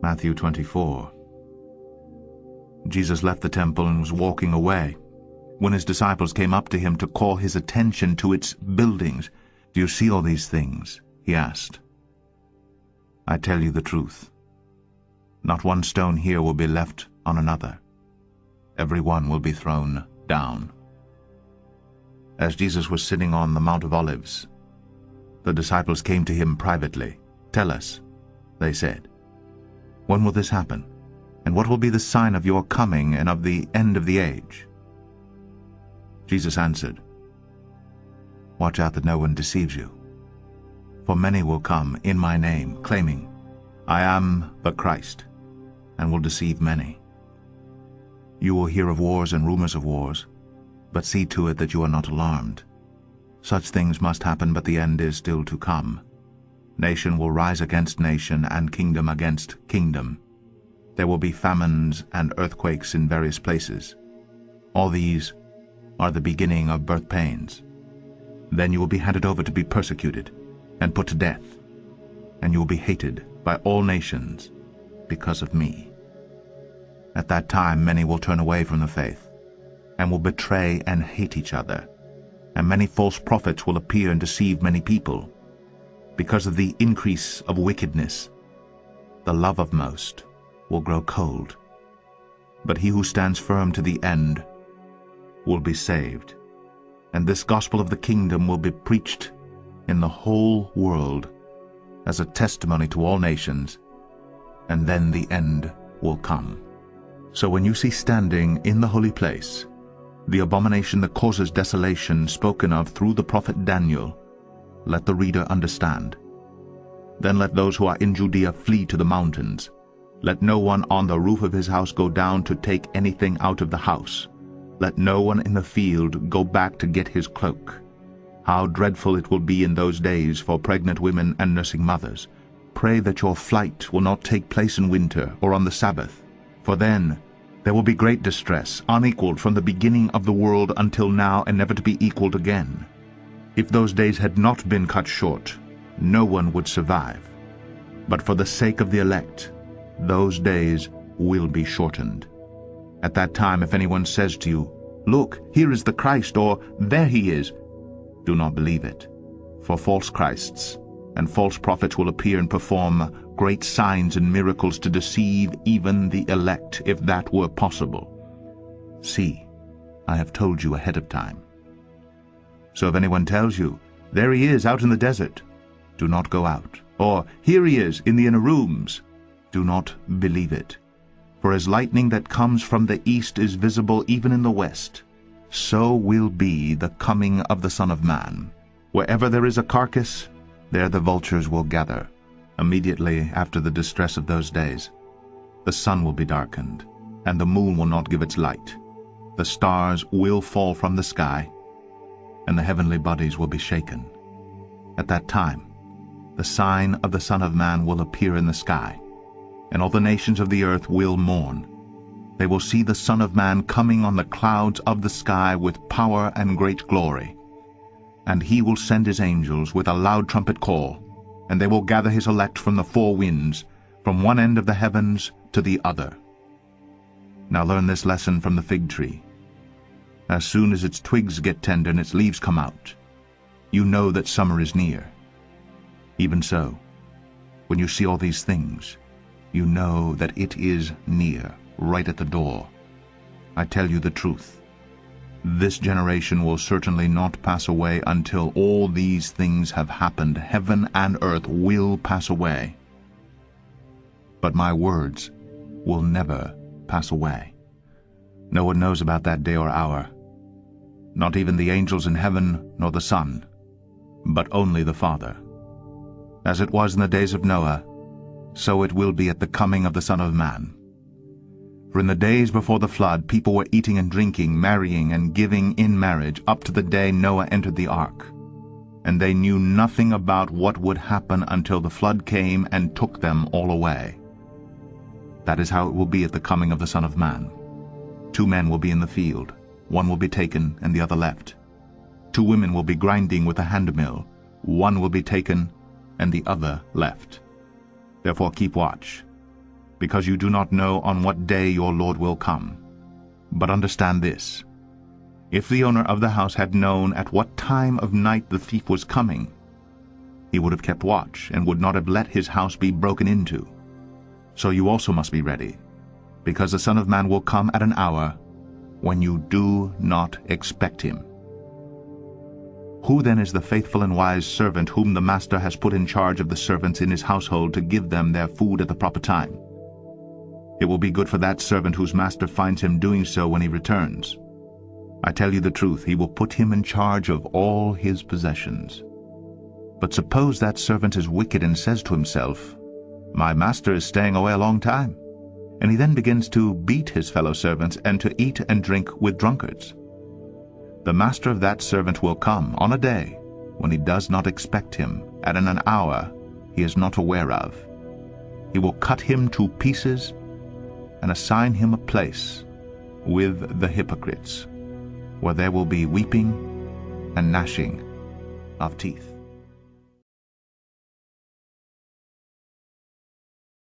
Matthew 24. Jesus left the temple and was walking away, when his disciples came up to him to call his attention to its buildings. "Do you see all these things?" he asked. "I tell you the truth. Not one stone here will be left on another. Every one will be thrown down." As Jesus was sitting on the Mount of Olives, the disciples came to him privately. "Tell us," they said, "when will this happen? And what will be the sign of your coming and of the end of the age?" Jesus answered, "Watch out that no one deceives you. For many will come in my name, claiming, 'I am the Christ,' and will deceive many. You will hear of wars and rumors of wars, but see to it that you are not alarmed. Such things must happen, but the end is still to come. Nation will rise against nation, and kingdom against kingdom. There will be famines and earthquakes in various places. All these are the beginning of birth pains. Then you will be handed over to be persecuted and put to death, and you will be hated by all nations because of me. At that time many will turn away from the faith, and will betray and hate each other, and many false prophets will appear and deceive many people. Because of the increase of wickedness, the love of most will grow cold. But he who stands firm to the end will be saved. And this gospel of the kingdom will be preached in the whole world as a testimony to all nations, and then the end will come. So when you see standing in the holy place the abomination that causes desolation spoken of through the prophet Daniel, let the reader understand. Then let those who are in Judea flee to the mountains. Let no one on the roof of his house go down to take anything out of the house. Let no one in the field go back to get his cloak. How dreadful it will be in those days for pregnant women and nursing mothers. Pray that your flight will not take place in winter or on the Sabbath, for then there will be great distress, unequaled from the beginning of the world until now, and never to be equaled again. If those days had not been cut short, no one would survive. But for the sake of the elect, those days will be shortened. At that time, if anyone says to you, 'Look, here is the Christ,' or 'There he is,' do not believe it. For false Christs and false prophets will appear and perform great signs and miracles to deceive even the elect, if that were possible. See, I have told you ahead of time. So if anyone tells you, 'There he is out in the desert,' do not go out. Or, 'Here he is in the inner rooms,' do not believe it. For as lightning that comes from the east is visible even in the west, so will be the coming of the Son of Man. Wherever there is a carcass, there the vultures will gather. Immediately after the distress of those days, the sun will be darkened, and the moon will not give its light. The stars will fall from the sky, and the heavenly bodies will be shaken. At that time, the sign of the Son of Man will appear in the sky, and all the nations of the earth will mourn. They will see the Son of Man coming on the clouds of the sky with power and great glory. And he will send his angels with a loud trumpet call, and they will gather his elect from the four winds, from one end of the heavens to the other. Now learn this lesson from the fig tree. As soon as its twigs get tender and its leaves come out, you know that summer is near. Even so, when you see all these things, you know that it is near, right at the door. I tell you the truth. This generation will certainly not pass away until all these things have happened. Heaven and earth will pass away, but my words will never pass away. No one knows about that day or hour, not even the angels in heaven nor the Son, but only the Father. As it was in the days of Noah, so it will be at the coming of the Son of Man. For in the days before the flood, people were eating and drinking, marrying and giving in marriage, up to the day Noah entered the ark. And they knew nothing about what would happen until the flood came and took them all away. That is how it will be at the coming of the Son of Man. 2 men will be in the field, one will be taken and the other left. 2 women will be grinding with a handmill, one will be taken and the other left. Therefore keep watch, because you do not know on what day your Lord will come. But understand this: if the owner of the house had known at what time of night the thief was coming, he would have kept watch and would not have let his house be broken into. So you also must be ready, because the Son of Man will come at an hour when you do not expect him. Who then is the faithful and wise servant whom the master has put in charge of the servants in his household to give them their food at the proper time? It will be good for that servant whose master finds him doing so when he returns. I tell you the truth, he will put him in charge of all his possessions. But suppose that servant is wicked and says to himself, "My master is staying away a long time," and he then begins to beat his fellow servants and to eat and drink with drunkards. The master of that servant will come on a day when he does not expect him, and in an hour he is not aware of. He will cut him to pieces and assign him a place with the hypocrites, where there will be weeping and gnashing of teeth.